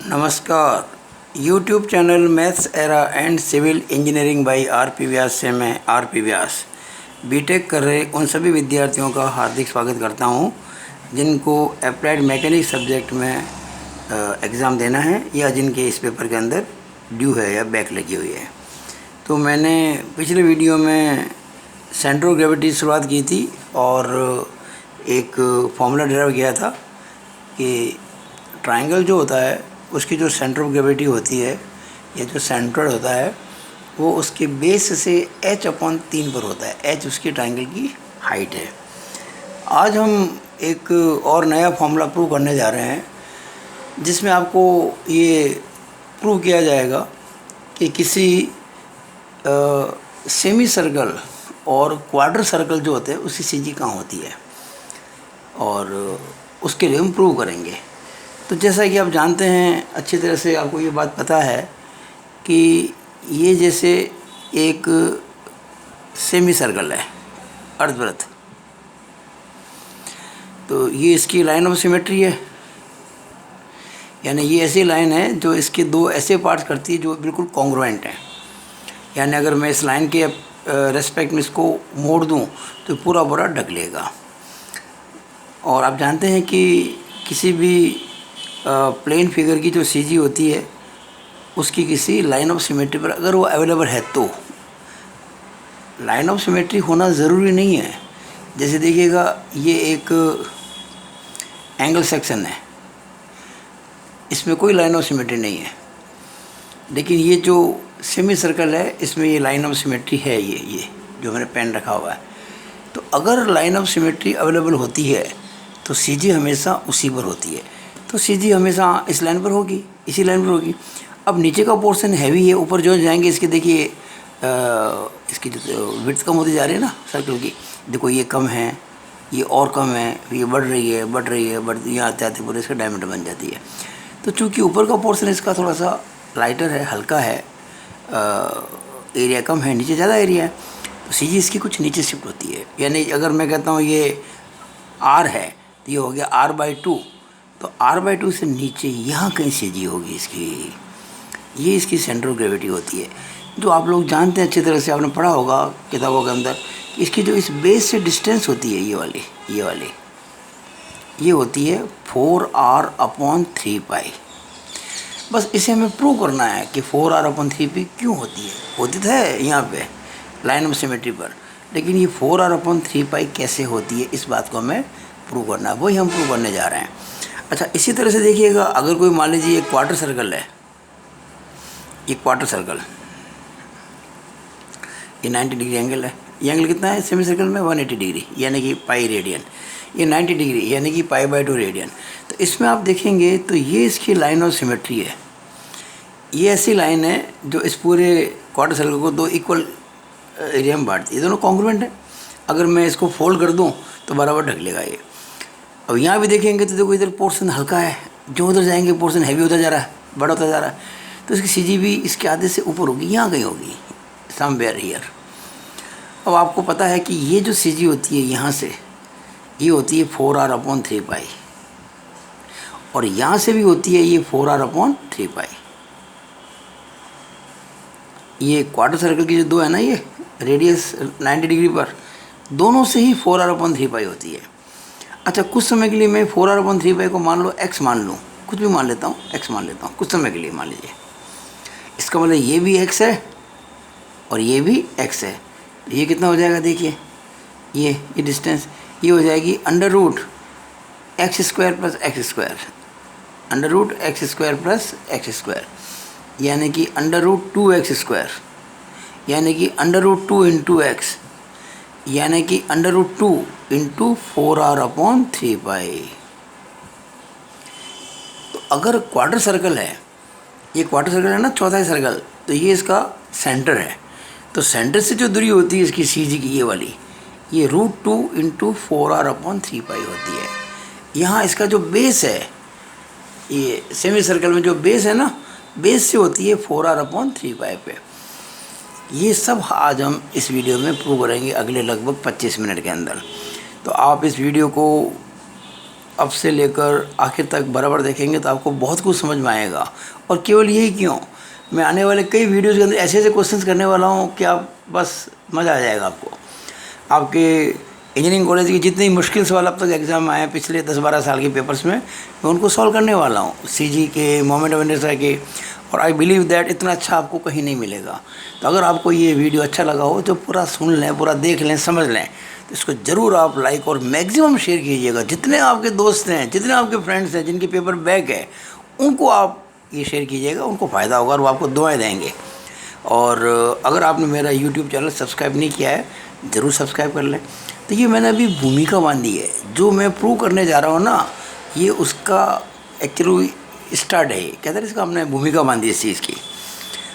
नमस्कार। YouTube channel maths era and civil engineering by R P. Vyas से मैं आर.पी. व्यास BTech कर रहे उन सभी विद्यार्थियों का हार्दिक स्वागत करता हूं जिनको अप्लाइड मैकेनिक्स सब्जेक्ट में एग्ज़ाम देना है या जिनके इस पेपर के अंदर ड्यू है या बैक लगी हुई है। तो मैंने पिछले वीडियो में सेंटर ऑफ ग्रेविटी शुरुआत की थी और एक फॉर्मूला डिराइव किया था कि ट्रायंगल जो होता है उसकी जो सेंटर ऑफ ग्रेविटी होती है या जो सेंट्रोइड होता है वो उसके बेस से h/3 पर होता है। h उसकी ट्रायंगल की हाइट है। आज हम एक और नया फॉर्मूला प्रूव करने जा रहे हैं जिसमें आपको ये प्रूव किया जाएगा कि किसी सेमी सर्कल और क्वार्टर सर्कल जो होते हैं उसकी सीजी कहाँ होती है और उसके लिए हम प्रूव करेंगे। तो जैसा कि आप जानते हैं, अच्छी तरह से आपको ये बात पता है कि ये जैसे एक सेमी सर्कल है अर्धवृत्त, तो ये इसकी लाइन ऑफ सिमेट्री है, यानी ये ऐसी लाइन है जो इसके दो ऐसे पार्ट्स करती है जो बिल्कुल कॉन्ग्रुएंट हैं। यानी अगर मैं इस लाइन के रेस्पेक्ट में इसको मोड़ दूं तो पूरा पूरा ढक लेगा। और आप जानते हैं कि किसी भी प्लेन फिगर की जो सीजी होती है उसकी किसी लाइन ऑफ सिमेट्री पर अगर वो अवेलेबल है तो लाइन ऑफ सिमेट्री होना ज़रूरी नहीं है। जैसे देखिएगा, ये एक एंगल सेक्शन है, इसमें कोई लाइन ऑफ सिमेट्री नहीं है, लेकिन ये जो सेमी सर्कल है इसमें ये लाइन ऑफ सिमेट्री है। ये जो मैंने पेन रखा हुआ है, तो अगर लाइन ऑफ सिमेट्री अवेलेबल होती है तो सीजी हमेशा उसी पर होती है। तो सीजी हमेशा इस लाइन पर होगी, इसी लाइन पर होगी। अब नीचे का पोर्शन हैवी है, ऊपर जो जाएंगे इसके देखिए इसकी जो विड्थ कम होती जा रही है ना सर्कल की, देखो ये कम है, ये और कम है, ये बढ़ रही है यहाँ आते आते पूरे इसका डायमीटर बन जाती है। तो चूँकि ऊपर का पोर्शन इसका थोड़ा सा लाइटर है, हल्का है, एरिया कम है, नीचे ज़्यादा एरिया है, तो सीजी इसकी कुछ नीचे शिफ्ट होती है। यानी अगर मैं कहता हूँ ये आर है तो ये हो गया r/2, तो r/2 से नीचे यहाँ कहीं सीजी होगी इसकी। ये इसकी सेंटर ऑफ ग्रेविटी होती है, जो आप लोग जानते हैं, अच्छी तरह से आपने पढ़ा होगा किताबों के अंदर। इसकी जो इस बेस से डिस्टेंस होती है ये वाली ये होती है 4r/3π। बस इसे हमें प्रूव करना है कि 4r/3π क्यों होती है। होती तो है यहाँ पे लाइन ऑफ सिमेट्री पर, लेकिन ये 4r/3π कैसे होती है इस बात को हमें प्रूव करना है, वही हम प्रूव करने जा रहे हैं। अच्छा, इसी तरह से देखिएगा, अगर कोई मान लीजिए एक क्वार्टर सर्कल है, ये क्वार्टर सर्कल, ये 90 डिग्री एंगल है। ये एंगल कितना है सेमी सर्कल में? 180 डिग्री, यानी कि पाई रेडियन। ये 90 डिग्री यानी कि π/2 रेडियन। तो इसमें आप देखेंगे तो ये इसकी लाइन ऑफ सिमेट्री है। ये ऐसी लाइन है जो इस पूरे क्वार्टर सर्कल को दो इक्वल एरिया में बांटती है, दोनों कॉन्ग्रुएंट है। अगर मैं इसको फोल्ड कर दूं तो बराबर ढक लेगा ये। अब यहाँ भी देखेंगे तो देखो इधर पोर्शन हल्का है, जो उधर जाएंगे पोर्शन हैवी होता जा रहा है, बड़ा होता जा रहा है, तो इसकी सीजी भी इसके आधे से ऊपर होगी, यहाँ कहीं होगी, समवेयर हियर। अब आपको पता है कि ये जो सीजी होती है यहाँ से, ये होती है 4r/3π, और यहाँ से भी होती है ये 4r/3π। ये क्वार्टर सर्कल की जो दो है ना, ये रेडियस 90 डिग्री पर, दोनों से ही 4r/3π होती है। अच्छा, कुछ समय के लिए मैं 4r/3π को मान लो x मान लूँ, कुछ भी मान लेता हूँ, x मान लेता हूँ कुछ समय के लिए, मान लीजिए। इसका मतलब ये भी x है और ये भी x है, तो ये कितना हो जाएगा? देखिए ये डिस्टेंस ये हो जाएगी √x² + x², √x² + x², यानी कि √2x², यानी कि √2 × x, यानी कि √2 × 4r/3π। तो अगर क्वार्टर सर्कल है, ये क्वार्टर सर्कल है ना, चौथाई सर्कल, तो ये इसका सेंटर है। तो सेंटर से जो दूरी होती है इसकी सीजी की, ये वाली, ये √2 × 4r/3π होती है। यहाँ इसका जो बेस है, ये सेमी सर्कल में जो बेस है ना, बेस से होती है 4r/3π पे। ये सब आज हम इस वीडियो में प्रूव करेंगे अगले लगभग 25 मिनट के अंदर। तो आप इस वीडियो को अब से लेकर आखिर तक बराबर देखेंगे तो आपको बहुत कुछ समझ में आएगा। और केवल यही क्यों, मैं आने वाले कई वीडियोज़ के अंदर ऐसे ऐसे क्वेश्चंस करने वाला हूँ कि आप बस मज़ा आ जाएगा आपको। आपके इंजीनियरिंग कॉलेज के जितने मुश्किल सवाल अब तक एग्ज़ाम आए हैं पिछले 10-12 साल के पेपर्स में, मैं उनको सॉल्व करने वाला हूँ, सीजी के, मोमेंट ऑफ इनर्शिया के। और आई बिलीव दैट इतना अच्छा आपको कहीं नहीं मिलेगा। तो अगर आपको ये वीडियो अच्छा लगा हो तो पूरा सुन लें, पूरा देख लें, समझ लें। तो इसको ज़रूर आप लाइक और मैक्सिमम शेयर कीजिएगा। जितने आपके दोस्त हैं, जितने आपके फ्रेंड्स हैं जिनके पेपर बैक है, उनको आप ये शेयर कीजिएगा, उनको फ़ायदा होगा और वो आपको दुआएं देंगे। और अगर आपने मेरा यूट्यूब चैनल सब्सक्राइब नहीं किया है, ज़रूर सब्सक्राइब कर लें। तो ये मैंने अभी भूमिका बांधी है, जो मैं प्रूव करने जा रहा हूँ ना, ये उसका एक्चुअली स्टार्ट है। कहते हैं इसका, हमने भूमिका बांधी इस चीज़ की।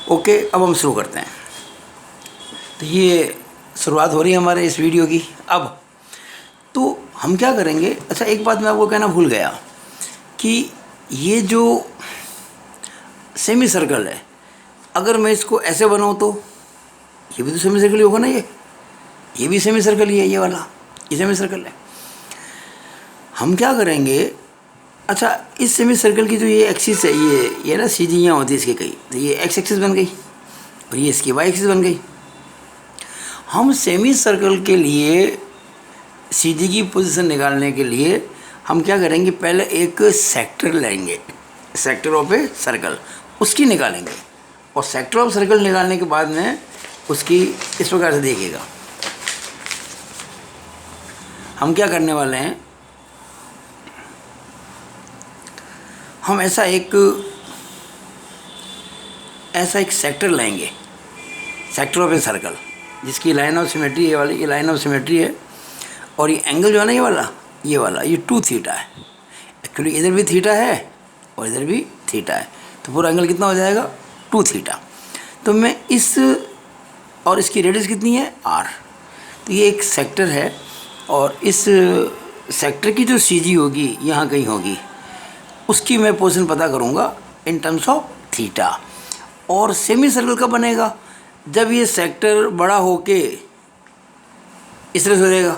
ओके, अब हम शुरू करते हैं। तो ये शुरुआत हो रही है हमारे इस वीडियो की। अब तो हम क्या करेंगे, अच्छा एक बात मैं आपको कहना भूल गया कि ये जो सेमी सर्कल है, अगर मैं इसको ऐसे बनाऊँ तो ये भी तो सेमी सर्कल ही होगा ना। ये भी सेमी सर्कल ही है, ये वाला ये सेमी सर्कल है। हम क्या करेंगे, अच्छा इस सेमी सर्कल की जो ये एक्सिस है, ये ना सी जी यहाँ होती है इसके कई, तो ये एक्स एक्सिस बन गई और ये इसकी वाई एक्सिस बन गई। हम सेमी सर्कल के लिए सी जी की पोजीशन निकालने के लिए हम क्या करेंगे, पहले एक सेक्टर लेंगे, सेक्टर ऑफ ए सर्कल, उसकी निकालेंगे। और सेक्टर ऑफ सर्कल निकालने के बाद में उसकी इस प्रकार से देखिएगा। हम क्या करने वाले हैं, हम ऐसा एक सेक्टर लेंगे, सेक्टर ऑफ ए सर्कल, जिसकी लाइन ऑफ सिमेट्री ये वाली, ये लाइन ऑफ सिमेट्री है। और ये एंगल जो है ना, ये वाला ये 2 थीटा है। एक्चुअली इधर भी थीटा है और इधर भी थीटा है, तो पूरा एंगल कितना हो जाएगा, 2 थीटा। तो मैं इस, और इसकी रेडियस कितनी है, r। तो ये एक सेक्टर है और इस सेक्टर की जो सी जी होगी यहाँ कहीं होगी, उसकी मैं पोजीशन पता करूँगा इन टर्म्स ऑफ थीटा। और सेमी सर्कल कब बनेगा, जब ये सेक्टर बड़ा होके इस तरह से हो जाएगा।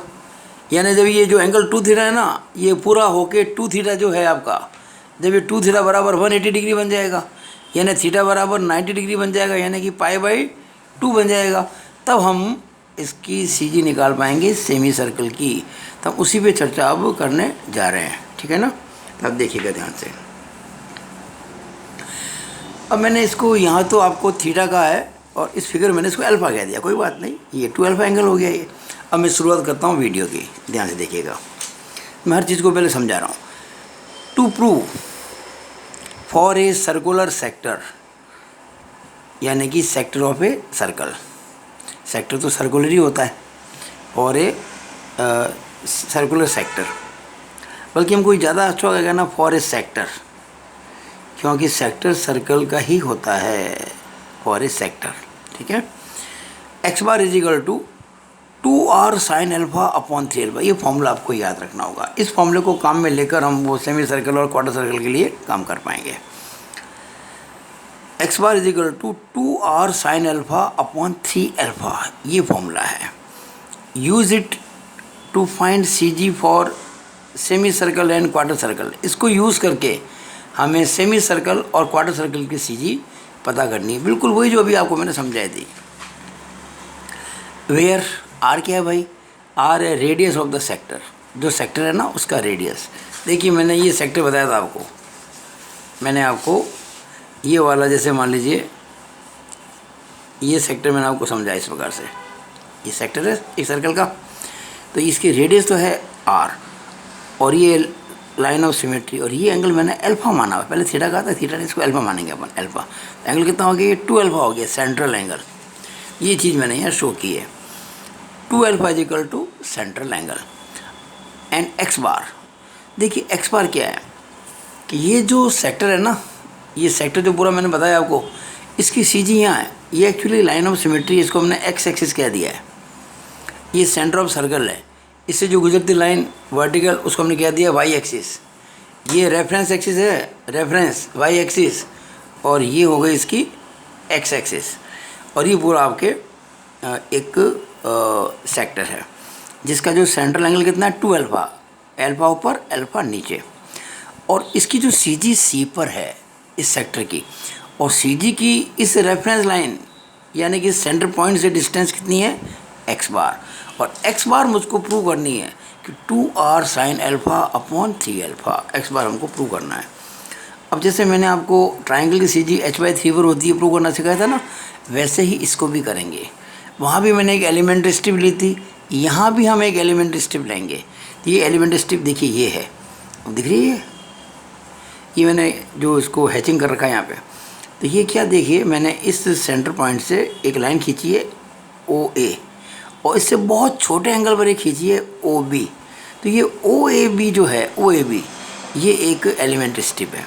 यानी जब ये जो एंगल 2 थीटा है ना, ये पूरा होके 2 थीटा जो है आपका, जब ये 2 थीटा बराबर 180 डिग्री बन जाएगा, यानी थीटा बराबर 90 डिग्री बन जाएगा, यानी कि π/2 बन जाएगा, तब हम इसकी सी जी निकाल पाएंगे सेमी सर्कल की। तब उसी पे चर्चा अब करने जा रहे हैं, ठीक है ना। अब देखिएगा ध्यान से। अब मैंने इसको यहाँ तो आपको थीटा का है और इस फिगर मैंने इसको अल्फा कह दिया, कोई बात नहीं, ये 2 अल्फा एंगल हो गया ये। अब मैं शुरुआत करता हूँ वीडियो की, ध्यान से देखिएगा। मैं हर चीज़ को पहले समझा रहा हूँ। To prove for a circular sector, यानी कि sector of a circle, sector तो सर्कुलर ही होता है, फॉर ए सर्कुलर सेक्टर, बल्कि हमको ज़्यादा अच्छा होगा कहना फॉर ए सेक्टर, क्योंकि सेक्टर सर्कल का ही होता है, फॉर ए सेक्टर, ठीक है। X bar is equal to 2r sin alpha upon 3 alpha, ये फॉर्मूला आपको याद रखना होगा। इस फॉर्मूले को काम में लेकर हम वो सेमी सर्कल और क्वार्टर सर्कल के लिए काम कर पाएंगे। X bar is equal to 2r sin alpha upon 3 alpha, ये फॉर्मूला है। Use it to find C G for semi circle and quarter circle. इसको यूज़ करके हमें सेमी सर्कल और क्वार्टर सर्कल की सी जी पता करनी है, बिल्कुल वही जो अभी आपको मैंने समझाई थी। वेयर आर क्या है भाई, आर है रेडियस ऑफ द सेक्टर, जो सेक्टर है ना उसका रेडियस। देखिए मैंने ये सेक्टर बताया था आपको, मैंने आपको ये वाला, जैसे मान लीजिए ये सेक्टर मैंने आपको समझाया इस प्रकार से, ये सेक्टर है एक सर्कल का, तो इसकी रेडियस तो है आर और ये लाइन ऑफ सिमेट्री, और ये एंगल मैंने अल्फा माना हुआ, पहले थीटा कहा था, थीटा ने इसको अल्फा मानेंगे अपन, अल्फा एंगल कितना हो गया, ये 2 अल्फा हो गया सेंट्रल एंगल। ये चीज़ मैंने यहाँ शो की है, 2 alpha is equal to central angle and x bar. देखिए एक्स बार क्या है कि ये जो सेक्टर है ना, ये सेक्टर जो पूरा मैंने बताया आपको, इसकी सी जी यहाँ है, ये एक्चुअली लाइन ऑफ सिमेट्री, इसको हमने एक्स एक्सिस कह दिया है। ये सेंटर ऑफ सर्कल है, इससे जो गुजरती लाइन वर्टिकल उसको हमने कह दिया वाई एक्सिस। ये रेफरेंस एक्सिस है, रेफरेंस वाई एक्सिस, और ये हो गई इसकी एक्स एक्सिस। और ये पूरा आपके एक सेक्टर है जिसका जो सेंट्रल एंगल कितना है 2 अल्फा, अल्फ़ा ऊपर अल्फ़ा नीचे। और इसकी जो सी जी सी पर है इस सेक्टर की, और सी जी की इस रेफरेंस लाइन यानी कि सेंटर पॉइंट से डिस्टेंस कितनी है, एक्स बार। और एक्स बार मुझको प्रूव करनी है कि 2r sine alpha upon 3 alpha, x bar हमको प्रूव करना है। अब जैसे मैंने आपको ट्राइंगल की सी जी h/3 पर होती है प्रूव करना सिखाया था ना, वैसे ही इसको भी करेंगे। वहाँ भी मैंने एक एलिमेंट्री स्ट्रिप ली थी, यहाँ भी हम एक एलिमेंट्री स्ट्रिप लेंगे। तो ये एलिमेंट्री स्ट्रिप देखिए ये है, अब दिख रही है, ये मैंने जो इसको हैचिंग कर रखा है यहाँ पे। तो ये क्या, देखिए मैंने इस सेंटर पॉइंट से एक लाइन खींची है OA, और इससे बहुत छोटे एंगल पर एक खींची है OB। तो ये OAB जो है, OAB ये एक एलिमेंट्री स्ट्रिप है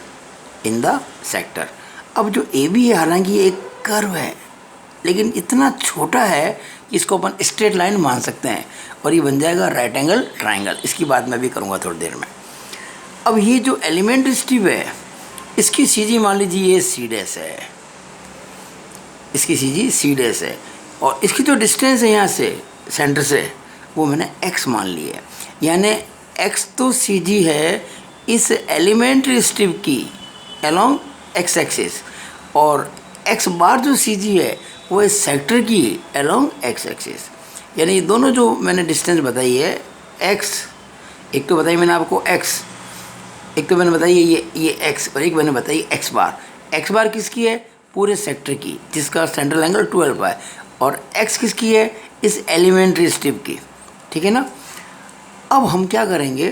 इन द सेक्टर। अब जो AB है, हालांकि ये एक कर्व है लेकिन इतना छोटा है कि इसको अपन स्ट्रेट लाइन मान सकते हैं, और ये बन जाएगा राइट एंगल ट्राइंगल। इसकी बात मैं भी करूँगा थोड़ी देर में। अब ये जो एलिमेंट्री स्ट्रिप है, इसकी सी जी मान लीजिए ये C डैश है, इसकी सी जी C डैश है, और इसकी जो डिस्टेंस है यहाँ से सेंटर से, वो मैंने x मान ली है। यानी x तो सी जी है इस एलिमेंट्री स्ट्रिप की अलोंग x एक्सिस, और x बार जो सी जी है वो इस सेक्टर की अलोंग x एक्सिस। यानी ये दोनों जो मैंने डिस्टेंस बताई है x, एक तो बताई मैंने आपको x, एक तो मैंने बताई ये x, और एक मैंने बताई x बार। x बार किसकी है, पूरे सेक्टर की, जिसका सेंट्रल एंगल 12 है, और x किसकी है, इस एलिमेंट्री स्ट्रिप की। ठीक है ना। अब हम क्या करेंगे,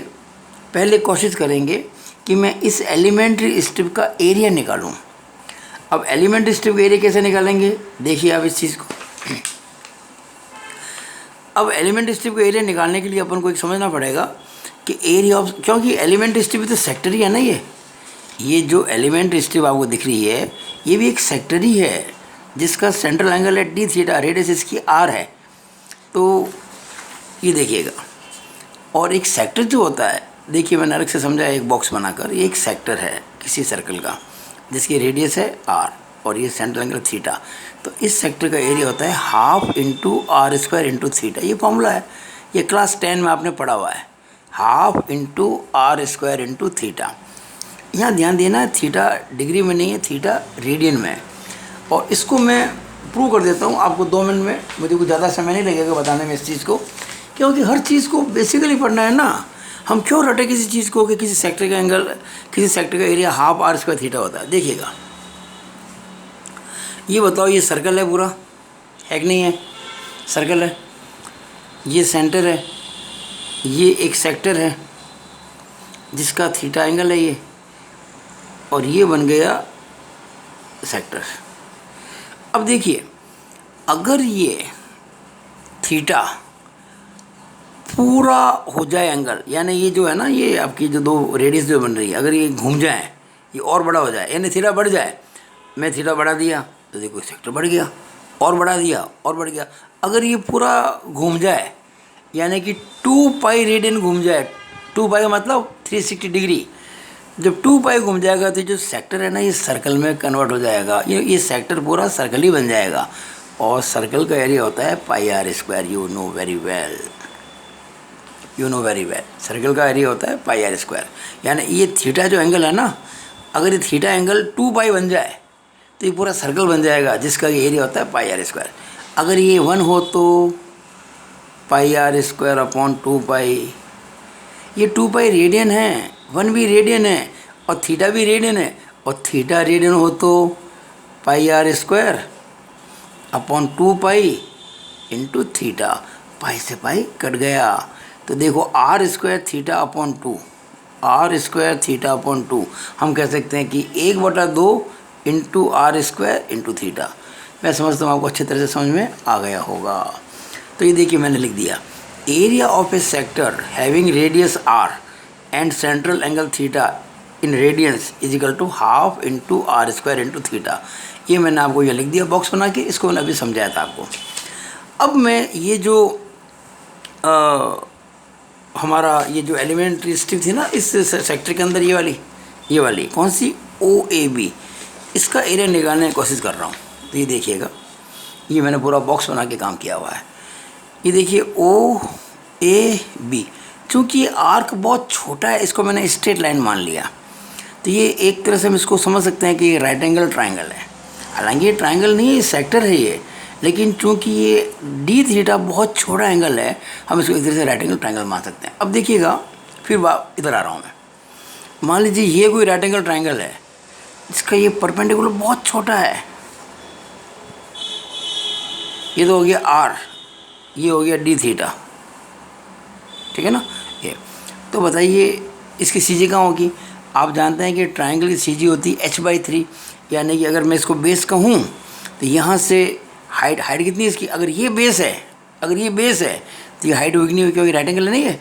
पहले कोशिश करेंगे कि मैं इस एलिमेंट्री स्ट्रिप का एरिया निकालूं। अब एलिमेंट्री स्ट्रिप का एरिया कैसे निकालेंगे, देखिए आप इस चीज़ को। अब एलिमेंट्री स्ट्रिप का एरिया निकालने के लिए अपन को एक समझना पड़ेगा कि एरिया ऑफ, क्योंकि एलिमेंट्री स्ट्रिप तो सेक्टर ही है ना, ये जो एलिमेंट्री स्ट्रिप आपको दिख रही है ये भी एक सेक्टर ही है, जिसका सेंट्रल एंगल है d थीटा, रेडियस इसकी r है। तो ये देखिएगा, और एक सेक्टर जो होता है, देखिए मैंने अलग से समझाया एक बॉक्स बनाकर, ये एक सेक्टर है किसी सर्कल का जिसकी रेडियस है r और ये सेंट्रल एंगल थीटा। तो इस सेक्टर का एरिया होता है half into r square into theta. ये फॉर्मूला है, ये क्लास 10 में आपने पढ़ा हुआ है, half into r square into theta. यहाँ ध्यान देना, थीटा डिग्री में नहीं है, थीटा रेडियन में है। और इसको मैं प्रूव कर देता हूँ आपको 2 मिनट में, मुझे कुछ ज़्यादा समय नहीं लगेगा बताने में इस चीज़ को, क्योंकि हर चीज़ को बेसिकली पढ़ना है ना। हम क्यों रटे किसी चीज़ को कि किसी सेक्टर का एंगल, किसी सेक्टर का area half r square theta होता है। देखिएगा, ये बताओ, ये सर्कल है पूरा, है कि नहीं है, सर्कल है, ये सेंटर है, ये एक सेक्टर है जिसका थीटा एंगल है ये, और ये बन गया सेक्टर। अब देखिए, अगर ये थीटा पूरा हो जाए एंगल, यानी ये जो है ना, ये आपकी जो 2 रेडियस जो बन रही है, अगर ये घूम जाए, ये और बड़ा हो जाए, यानी थीटा बढ़ जाए, मैं थीटा बढ़ा दिया तो देखो सेक्टर बढ़ गया, और बढ़ा दिया और बढ़ गया। अगर ये पूरा घूम जाए, यानी कि 2 पाई रेडियन घूम जाए, 2 पाई का मतलब 360 डिग्री, जब 2 पाई घूम जाएगा तो जो सेक्टर है ना, ये सर्कल में कन्वर्ट हो जाएगा, ये सेक्टर पूरा सर्कल ही बन जाएगा। और सर्कल का एरिया होता है पाई r square, you know very well, circle का एरिया होता है पाई r स्क्वायर। यानी ये थीटा जो एंगल है ना, अगर ये थीटा एंगल 2 पाई बन जाए तो ये पूरा सर्कल बन जाएगा, जिसका एरिया होता है पाई r स्क्वायर। अगर ये 1 हो तो पाई r स्क्वायर अपॉन 2 पाई, ये 2 पाई रेडियन है, 1 भी रेडियन है, और थीटा भी रेडियन है, और थीटा रेडियन हो तो pi r square upon 2 pi into theta, pi से पाई कट गया। तो देखो r square theta upon 2, r square theta upon 2, हम कह सकते हैं कि 1/2 into r square into theta. मैं समझता हूँ आपको अच्छी तरह से समझ में आ गया होगा। तो ये देखिए मैंने लिख दिया, area of a sector having radius r and central angle theta in radians is equal to half into r square into theta. ये मैंने आपको ये लिख दिया बॉक्स बना के, इसको मैंने अभी समझाया था आपको। अब मैं ये जो हमारा ये जो एलिमेंट्री स्ट्रिप थी ना इस सेक्टर के अंदर, ये वाली कौन सी, OAB, इसका एरिया निकालने की कोशिश कर रहा हूँ। तो ये देखिएगा, ये मैंने पूरा बॉक्स बना के काम किया हुआ है। ये देखिए OAB, चूँकि आर्क बहुत छोटा है, इसको मैंने स्ट्रेट लाइन मान लिया, तो ये एक तरह से हम इसको समझ सकते हैं कि ये राइट एंगल ट्राइंगल है। हालांकि ये ट्राइंगल नहीं है, सेक्टर है ये, लेकिन चूंकि ये डी थीटा बहुत छोटा एंगल है, हम इसको एक तरह से राइट एंगल ट्राइंगल मान सकते हैं। अब देखिएगा, फिर इधर आ रहा हूँ मैं। मान लीजिए ये कोई राइट एंगल ट्राइंगल है, इसका ये परपेंडिकुलर बहुत छोटा है, ये तो हो गया आर, ये हो गया डी थीटा, ठीक है ना। ये तो बताइए इसकी सी जी कहाँ होगी। आप जानते हैं कि ट्राइंगल की सी जी होती है h/3, यानी कि अगर मैं इसको बेस कहूँ तो यहाँ से हाइट कितनी है इसकी, अगर ये बेस है, तो ये हाइट होगी नहीं होगी, क्योंकि राइट एंगल नहीं है,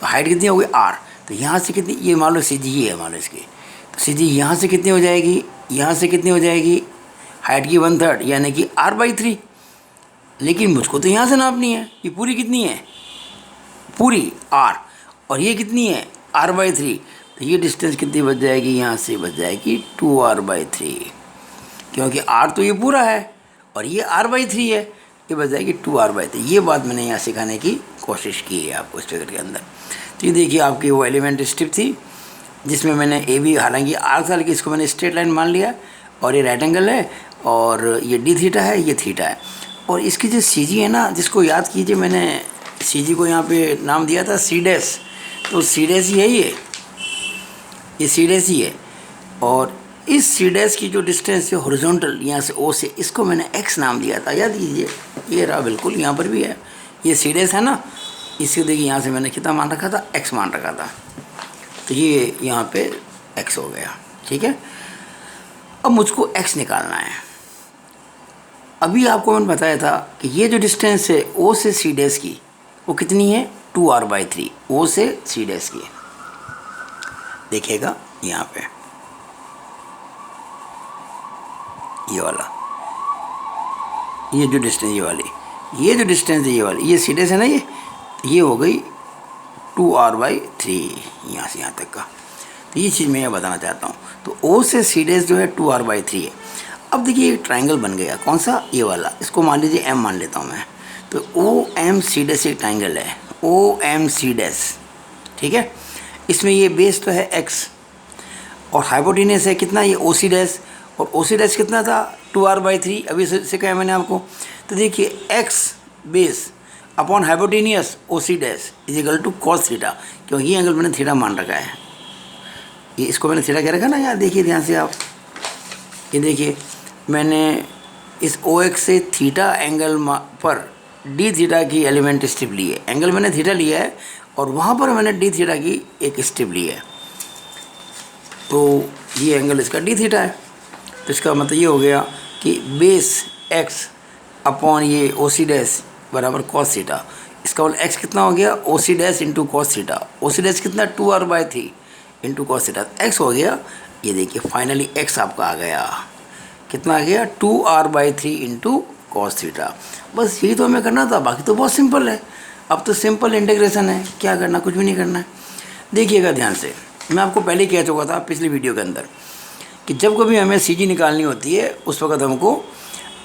तो हाइट कितनी होगी r। तो यहाँ से कितनी, ये मान लो सी जी है, मान लो इसकी, तो सी जी यहाँ से कितनी हो जाएगी, यहाँ से कितनी हो जाएगी, हाइट की 1/3 यानी कि r/3। लेकिन मुझको तो यहाँ से नापनी है, ये पूरी कितनी है, पूरी r, और ये कितनी है r/3, तो ये डिस्टेंस कितनी बच जाएगी, यहाँ से बच जाएगी 2r/3, क्योंकि r तो ये पूरा है और ये r/3 है, ये बच जाएगी 2r/3। ये बात मैंने यहाँ सिखाने की कोशिश की है आपको इस फिगर के अंदर। तो ये देखिए आपकी वो एलिमेंट स्ट्रिप थी जिसमें मैंने ए बी, हालांकि आर्क था लेकिन इसको मैंने स्ट्रेट लाइन मान लिया, और ये राइट एंगल है, और ये डी थीटा है, ये थीटा है, और इसकी जो सी जी है ना, जिसको याद कीजिए मैंने सी जी को यहाँ पे नाम दिया था सी डैश, तो सी डैश ही है ये सी डैश ही है, और इस सी डैश की जो डिस्टेंस है हॉरिजॉन्टल यहाँ से ओ से, इसको मैंने एक्स नाम दिया था, याद कीजिए, ये रहा बिल्कुल, यहाँ पर भी है, ये सी डैश है ना, इसको देखिए यहाँ से मैंने कितना मान रखा था, एक्स मान रखा था, तो ये यहाँ पे एक्स हो गया, ठीक है। अब मुझको एक्स निकालना है। अभी आपको मैंने बताया था कि ये जो डिस्टेंस है ओ से सी डैश की, वो कितनी है 2r/3, ओ से सी डैश की। देखिएगा यहाँ पे ये वाला, ये जो डिस्टेंस, ये जो डिस्टेंस है ये वाली, ये सी डैश है ना, ये हो गई 2r/3 यहाँ से यहाँ तक का। तो ये चीज़ मैं यहाँ बताना चाहता हूँ। तो ओ से सी डैश जो है 2r/3 है। अब देखिए एक ट्राइंगल बन गया, कौन सा, ये वाला, इसको मान लीजिए एम मान लेता हूँ मैं। तो ओ एम सी डैश एक ट्राइंगल है, ओ एम सी डैश, ठीक है। इसमें ये बेस तो है एक्स, और हाइपोटेनस है कितना, ये ओ सी डैश, और ओ सी डैश कितना था 2r/3, अभी से कहा मैंने आपको। तो देखिए x base upon hypotenuse O C dash is equal to cos theta, क्योंकि ये एंगल मैंने थीटा मान रखा है, ये इसको मैंने थीटा कह रखा ना, यार देखिए ध्यान से आप, ये देखिए मैंने इस ओ एक्स से थीटा एंगल पर डी थीटा की एलिमेंट स्ट्रिप ली है, एंगल मैंने थीटा लिया है, और वहाँ पर मैंने डी थीटा की एक स्ट्रिप ली है, तो ये एंगल इसका डी थीटा है। तो इसका मतलब ये हो गया कि बेस एक्स अपॉन ये ओ सी डैश बराबर कॉस थीटा। इसका मतलब एक्स कितना हो गया, O C dash into cos theta, O C dash कितना 2r/3 into cos theta, x हो गया। ये देखिए फाइनली एक्स आपका आ गया, कितना आ गया 2r/3 इंटू कॉस थीटा। बस यही तो हमें करना था, बाकी तो बहुत सिंपल है। अब तो सिंपल इंटीग्रेशन है, क्या करना, कुछ भी नहीं करना है। देखिएगा ध्यान से, मैं आपको पहले कह चुका था पिछली वीडियो के अंदर कि जब कभी हमें सी जी निकालनी होती है उस वक्त हमको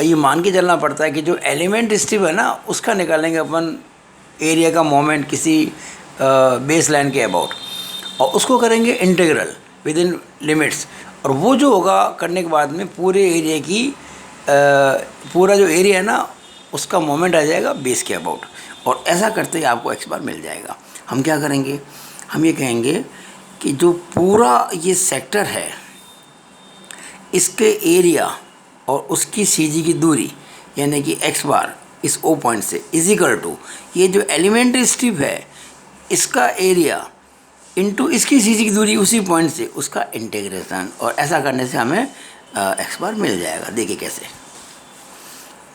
ये मान के चलना पड़ता है कि जो एलिमेंट स्ट्रिप है ना, उसका निकालेंगे अपन एरिया का मोमेंट किसी बेस लाइन के अबाउट, और उसको करेंगे इंटीग्रल विद इन लिमिट्स, और वो जो होगा करने के बाद में पूरे एरिया की पूरा जो एरिया है ना उसका मोमेंट आ जाएगा बेस के अबाउट, और ऐसा करते ही आपको एक्स बार मिल जाएगा। हम क्या करेंगे, हम ये कहेंगे कि जो पूरा ये सेक्टर है इसके एरिया और उसकी सी जी की दूरी यानी कि एक्स बार इस ओ पॉइंट से इज इक्वल टू ये जो एलिमेंट्री स्ट्रिप है इसका एरिया इंटू इसकी सी जी की दूरी उसी पॉइंट से, उसका इंटीग्रेशन, और ऐसा करने से हमें एक्स बार मिल जाएगा। देखिए कैसे,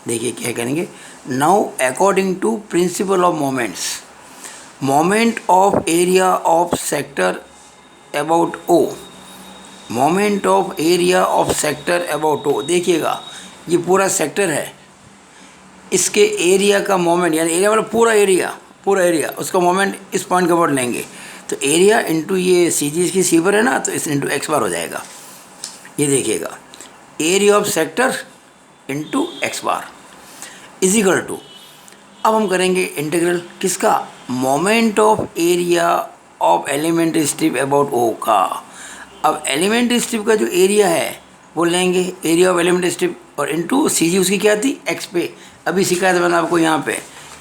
देखिए क्या करेंगे। Now according to principle of moments, moment of area of sector about O, moment of area of sector about O, देखिएगा ये पूरा सेक्टर है, इसके एरिया का मोमेंट यानी एरिया मतलब पूरा एरिया उसका मोमेंट इस पॉइंट के अबाउट लेंगे, तो एरिया इंटू ये सी जी इसकी सी पर है ना, तो इस इंटू एक्स बार हो जाएगा। ये देखिएगा area of sector into x bar is equal to अब हम करेंगे इंटीग्रल किसका, moment of area of elementary strip about O का। अब एलिमेंट्री स्ट्रिप का जो एरिया है वो लेंगे, एरिया ऑफ एलिमेंट्री स्ट्रिप, और इनटू सी जी उसकी क्या थी, एक्स पे। अभी शिकायत मैंने आपको यहाँ पे,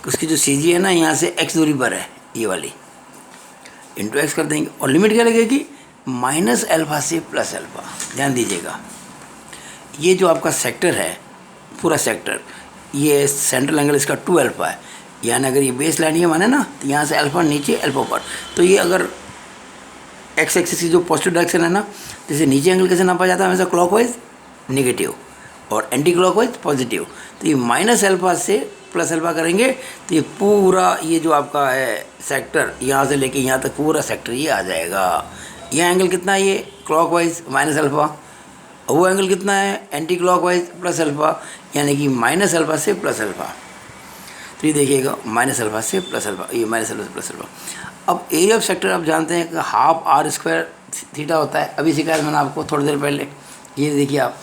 उसकी जो सी जी है ना यहाँ से एक्स दूरी पर है ये वाली, इंटू एक्स कर देंगे, और लिमिट क्या लगेगी, माइनस अल्फा से प्लस अल्फा। ध्यान दीजिएगा, ये जो आपका सेक्टर है पूरा सेक्टर, ये सेंट्रल एंगल इसका 2 अल्फा है, यानी अगर ये बेस लाइन ये माने ना तो यहाँ से अल्फा नीचे अल्फा ऊपर, तो ये अगर एक्स एक्सिस की जो पॉजिटिव डायरेक्शन है ना, जैसे नीचे एंगल कैसे नापा जाता है हमेशा क्लॉकवाइज नेगेटिव और एंटी क्लॉकवाइज पॉजिटिव, तो ये माइनस अल्फा से प्लस अल्फा करेंगे तो ये पूरा ये जो आपका है सेक्टर यहाँ से लेके यहाँ तक पूरा सेक्टर ये आ जाएगा। यह एंगल कितना है, ये क्लॉकवाइज माइनस अल्फा, और वो एंगल कितना है एंटी क्लॉकवाइज प्लस अल्फा, यानी कि माइनस अल्फा से प्लस अल्फा। तो ये देखिएगा माइनस अल्फा से प्लस अल्फा, ये माइनस अल्फा से प्लस अल्फा। अब एरिया ऑफ सेक्टर आप जानते हैं कि हाफ आर स्क्वायर थीटा होता है, अभी सिखाया मैंने आपको थोड़ी देर पहले। ये देखिए आप,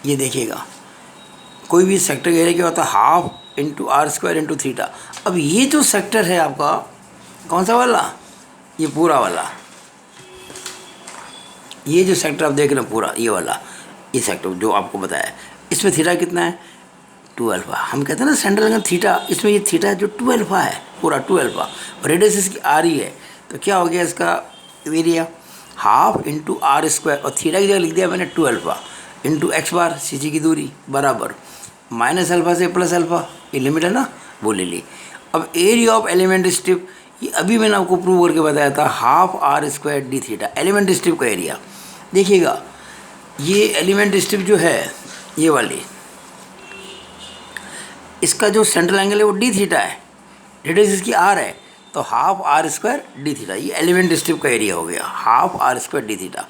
ये देखिएगा कोई भी सेक्टर का एरिया क्या होता है, half into r square into theta. अब ये जो सेक्टर है आपका कौन सा वाला, ये पूरा वाला, ये जो सेक्टर आप देख रहे हैं पूरा ये वाला, ये सेक्टर जो आपको बताया, इसमें थीटा कितना है 2 अल्फा। हम कहते हैं ना सेंट्रल एंगल थीटा, इसमें ये थीटा जो 2 अल्फा है पूरा 2 अल्फा, और रेडियस इसकी आर ही है, तो क्या हो गया इसका area half into r square, और थीटा की जगह लिख दिया मैंने 2 alpha into x bar C G की दूरी बराबर माइनस अल्फा से प्लस अल्फा, ये लिमिट है ना वो ले ली। अब एरिया ऑफ एलिमेंट्री स्ट्रिप, ये अभी मैंने आपको प्रूव करके बताया था, half r square d theta elementary strip का एरिया। देखिएगा ये एलिमेंट्री स्ट्रिप जो है ये वाली, इसका जो सेंट्रल एंगल है वो डी थीटा है, रेडियस इसकी आर है, तो half r square d theta, ये एलिमेंट्री स्ट्रिप का एरिया हो गया half r square d theta.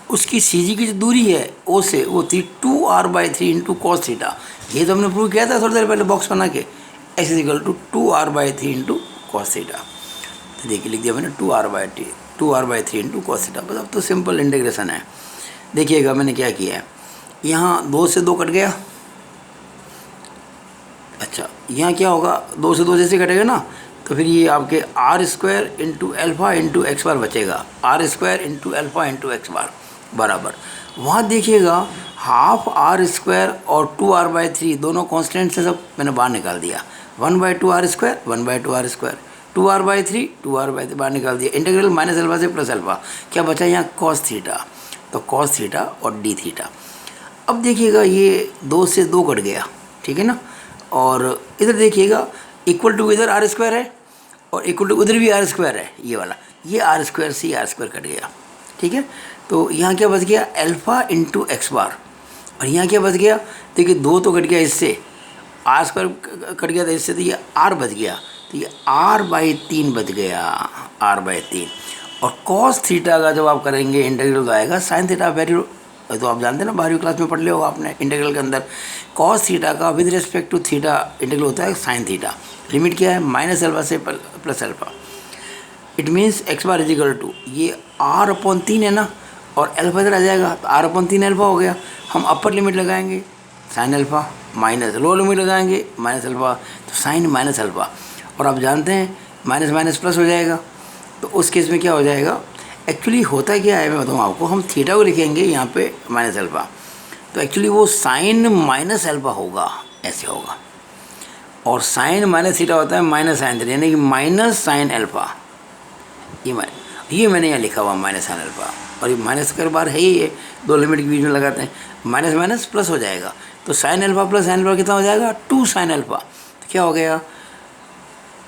उसकी सी जी की जो दूरी है ओ से वो थी 2r/3 इंटू कॉस थीटा, ये तो हमने प्रूव किया था थोड़ी देर पहले बॉक्स बना के, x is equal to 2r/3 into cos theta. तो देखिए लिख दिया मैंने 2r/3 इंटू कॉस थीटा, बस अब तो सिंपल इंटीग्रेशन है। देखिएगा मैंने क्या किया है, यहाँ 2 से 2 कट गया, अच्छा यहाँ क्या होगा 2 से 2 जैसे कटेगा ना, तो फिर ये आपके R square into alpha into x bar बचेगा, R square into alpha into x bar बराबर, वहाँ देखिएगा हाफ आर स्क्वायर और 2r/3 दोनों कॉन्स्टेंट से सब मैंने बाहर निकाल दिया, 1/2r square 1/2 are square, 2r/3 2r/3 बाहर निकाल दिया, इंटीग्रल माइनस अल्फा से प्लस अल्फा, क्या बचा यहाँ कॉस थीटा, तो कॉस थीटा और डी थीटा। अब देखिएगा ये 2 से 2 कट गया, ठीक है ना, और इधर देखिएगा इक्वल टू इधर आर स्क्वायर है और इक्वल टू उधर भी आर स्क्वायर है, ये वाला, ये आर स्क्वायर से आर स्क्वायर कट गया, ठीक है। तो यहाँ क्या बच गया अल्फा इंटू एक्स बार, और यहाँ क्या बच गया, देखिए 2 तो कट गया इससे, आर स्क्वायर कट गया था इससे, तो ये आर बच गया, तो ये r/3 बच गया, r/3। और कॉस थीटा का जब आप करेंगे इंटीग्रल तो आएगा साइन थीटा वैल्यू, तो आप जानते हैं ना 12वीं क्लास में पढ़ लिया होगा आपने इंटीग्रल के अंदर, कॉस थीटा का with respect to theta integral होता है साइन थीटा, लिमिट क्या है माइनस अल्फा से plus alpha. It means x bar is equal to ये r/3 है ना, और अल्फा इधर आ जाएगा तो r/3 अल्फा हो गया। हम अपर लिमिट लगाएंगे sine alpha, minus lower limit लगाएंगे माइनस अल्फा, तो साइन माइनस अल्फा, और आप जानते हैं माइनस माइनस प्लस हो जाएगा, तो उस केस में क्या हो जाएगा, एक्चुअली होता क्या है मैं बताऊँ आपको, हम थीटा को लिखेंगे यहाँ पे माइनस अल्फा, तो एक्चुअली वो साइन माइनस अल्फा होगा, ऐसे होगा, और साइन माइनस थीटा होता है माइनस साइन थीटा, यानी कि माइनस साइन अल्फा, ये मैंने यहाँ लिखा हुआ माइनस साइन अल्फा, और ये माइनस कर बार है ही, ये 2 लिमिट के बीच में लगाते हैं, माइनस माइनस प्लस हो जाएगा, तो sine alpha plus sine alpha कितना हो जाएगा 2 साइन अल्फा, तो क्या हो गया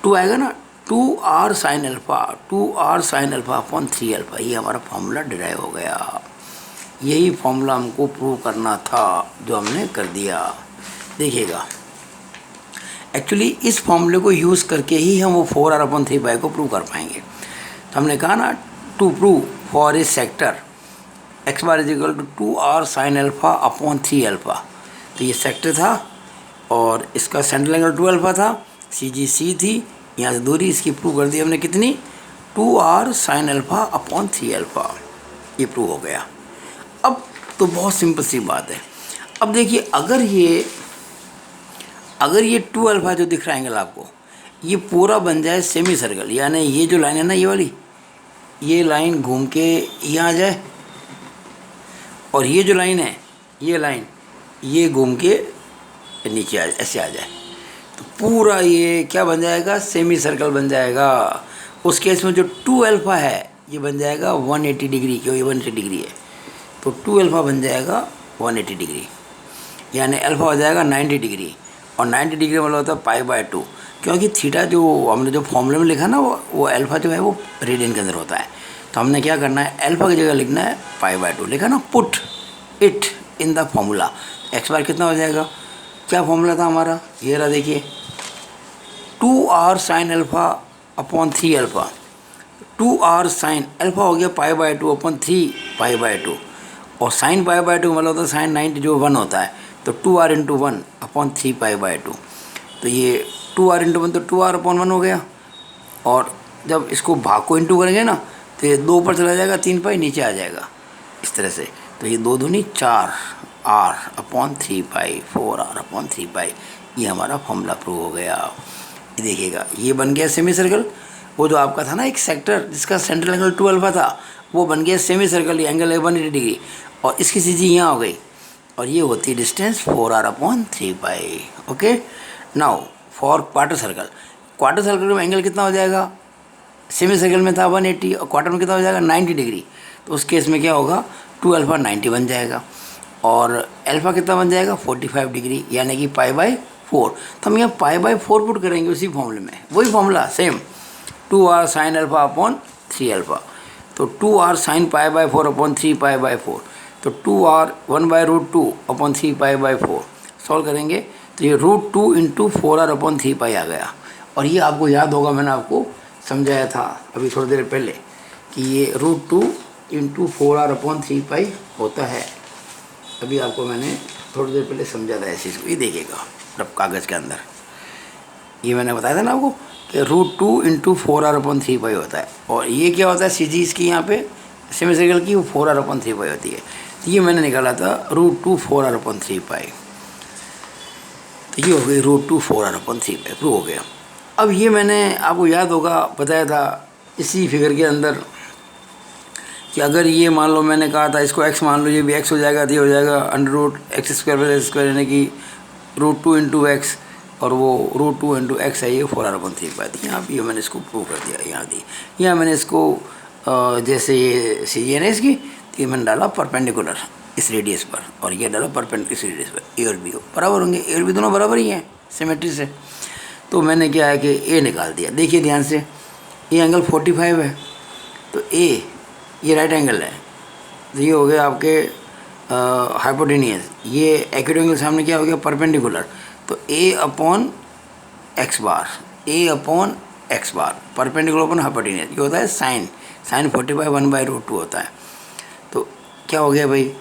2 आएगा ना, 2r sine alpha 2r sine alpha upon 3 alpha, ये हमारा फॉर्मूला डिराइव हो गया। यही फॉर्मूला हमको प्रूव करना था जो हमने कर दिया। देखिएगा एक्चुअली इस फॉर्मूले को यूज़ करके ही हम वो 4r/3 को प्रूव कर पाएंगे। तो हमने कहा ना to prove for a sector x bar is equal to 2r sine alpha upon 3 alpha, तो ये सेक्टर था और इसका सेंट्रल एंगल 2 अल्फा था, सी थी, यहाँ से दूरी इसकी प्रूव कर दी हमने कितनी 2r sine alpha upon 3 alpha, ये प्रूव हो गया। अब तो बहुत सिंपल सी बात है। अब देखिए अगर ये अगर ये 2 अल्फ़ा जो दिख रहा है एंगल आपको, ये पूरा बन जाए सेमी सर्कल, यानी ये जो लाइन है ना, ये वाली, ये लाइन घूम के यहाँ आ जाए, और ये जो लाइन है, ये लाइन ये घूम के नीचे आ जाए, ऐसे आ जाए, तो पूरा ये क्या बन जाएगा, सेमी सर्कल बन जाएगा। उस केस में जो 2 अल्फ़ा है ये बन जाएगा 180 डिग्री, क्यों, ये 180 डिग्री है, तो 2 अल्फ़ा बन जाएगा 180 डिग्री, यानी अल्फ़ा हो जाएगा 90 डिग्री, और 90 डिग्री मतलब होता है π/2, क्योंकि थीटा जो हमने जो फॉर्मूले में लिखा ना, वो अल्फ़ा जो है वो रेडियन के अंदर होता है। तो हमने क्या करना है, अल्फ़ा की जगह लिखना है π/2 लिखा ना, put it in the formula. X bar कितना हो जाएगा, क्या फॉर्मूला था हमारा, ये रहा देखिए, 2r sin alpha upon 3 alpha, 2r sin alpha हो गया π/2 अपॉन 3 π/2, और साइन π/2 मतलब होता है साइन 90 जो 1 होता है, तो 2r इंटू 1 अपॉन 3 π/2, तो ये 2r इंटू 1 तो 2r अपॉन 1 हो गया, और जब इसको भाग को इंटू करेंगे ना, तो ये 2 ऊपर चला जाएगा, 3 पाई नीचे आ जाएगा इस तरह से, तो ये 2 दूनी 4r अपॉन 3 पाई, 4r अपॉन 3 पाई, ये हमारा फॉर्मूला प्रूव हो गया। ये देखिएगा, ये बन गया सेमी सर्कल। वो जो आपका था ना एक सेक्टर जिसका सेंट्रल एंगल 2 अल्फ़ा था, वो बन गया सेमी सर्कल, ये एंगल है 180 डिग्री, और इसकी सीधी यहाँ हो गई, और ये होती है distance 4r upon 3 pi. Okay, now for quarter circle, quarter circle में एंगल कितना हो जाएगा, सेमी सर्कल में था 180 और क्वार्टर में कितना हो जाएगा 90 डिग्री, तो उस केस में क्या होगा 2 अल्फ़ा 90 बन जाएगा, और अल्फ़ा कितना बन जाएगा 45 डिग्री, यानी कि π/4। तो हम यहाँ π/4 पुट करेंगे उसी फॉर्मूले में, वही formula same, 2r sin alpha upon 3 alpha, तो 2r sin π/4 अपॉन 3 π/4, तो 2r 1/√2 अपॉन 3 π/4 सॉल्व करेंगे, तो ये √2 इंटू 4r अपॉन 3 पाई आ गया। और ये आपको याद होगा, मैंने आपको समझाया था अभी थोड़ी देर पहले कि ये √2 इंटू 4r अपॉन 3 पाई होता है। अभी आपको मैंने थोड़ी देर पहले समझा था इस चीज़ को। ये देखिएगा रब कागज़ के अंदर, ये मैंने बताया था ना आपको कि √2 इंटू 4r अपॉन 3 पाई होता है, और ये क्या होता है सीधी इसकी यहाँ पे सेमी सर्कल की, वो 4r अपॉन 3 पाई होती है। तो ये मैंने निकाला था √2 4r अपॉन 3 पाई, तो ये हो गई √2 4r अपॉन 3 पाई, प्रूव हो गया। अब ये मैंने आपको याद होगा बताया था इसी फिगर के अंदर कि अगर ये मान लो मैंने कहा था इसको x मान लो, ये भी x हो जाएगा, तो ये हो जाएगा √x² यानी कि √2 इंटू एक्स, और वो √2 इंटू एक्स है, ये 4r अपॉन 3 पाई। यहाँ भी मैंने इसको प्रूव कर दिया, यहाँ दी, यहाँ मैंने इसको जैसे ये सी है ना इसकी, तो ये मैंने डाला परपेंडिकुलर इस रेडियस पर, और ये डाला परपेंडिकुलर इस रेडियस पर, ए और बी बराबर होंगे, ए और बी दोनों बराबर ही हैं सिमेट्री से। तो मैंने क्या है कि ए निकाल दिया। देखिए ध्यान से, ये एंगल 45 है, तो ए ये राइट एंगल है, तो ये हो गया आपके हाइपोटेनियस, ये एक्यूट एंगल सामने क्या हो गया परपेंडिकुलर, तो ए अपॉन एक्स बार, ए अपॉन एक्स बार परपेंडिकुलर अपॉन हाइपोटेनियस, ये होता है साइन 45 1/√2 होता है। तो क्या हो गया भाई,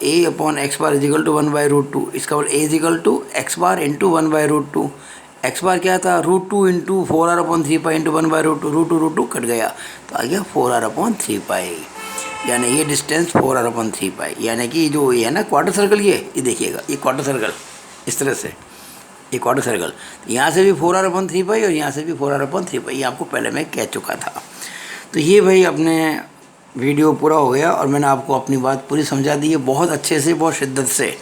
A upon x bar is equal to 1/√2, इसका बोल A equal to x bar into 1/√2, x bar क्या था √2 into 4r upon 3 pi into 1/√2, √2 cut गया, तो आ गया 4r अपॉन 3 पाई, यानी ये डिस्टेंस 4r अपॉन 3 पाई, यानी कि जो ये है ना क्वार्टर सर्कल, ये देखिएगा, ये क्वार्टर सर्कल इस तरह से, ये क्वार्टर सर्कल, यहाँ से भी 4r अपॉन 3 पाई और यहाँ से भी 4r अपॉन 3 पाई, ये आपको पहले मैं कह चुका था। तो ये भाई अपने वीडियो पूरा हो गया, और मैंने आपको अपनी बात पूरी समझा दी है, बहुत अच्छे से, बहुत शिद्दत से,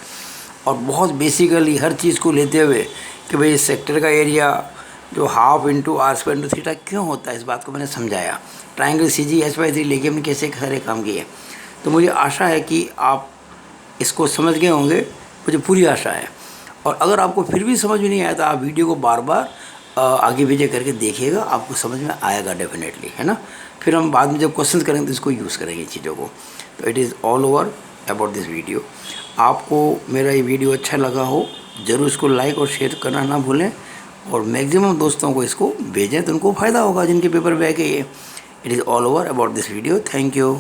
और बहुत बेसिकली हर चीज़ को लेते हुए कि भाई इस सेक्टर का एरिया जो half into r² into theta क्यों होता है, इस बात को मैंने समझाया। ट्राइंगल CGH/3 लेके हमने कैसे सारे काम किए, तो मुझे आशा है कि आप इसको समझ गए होंगे, मुझे पूरी आशा है। और अगर आपको फिर भी समझ में नहीं आया तो आप वीडियो को बार बार आगे पीछे करके देखिएगा, आपको समझ में आएगा डेफिनेटली, है ना। फिर हम बाद में जब क्वेश्चन करेंगे तो इसको यूज़ करेंगे चीज़ों को। तो it is all over about this video. आपको मेरा ये वीडियो अच्छा लगा हो, ज़रूर इसको लाइक और शेयर करना ना भूलें, और मैक्सिमम दोस्तों को इसको भेजें तो उनको फ़ायदा होगा जिनके पेपर बैक है ये। It is all over about this video. Thank you.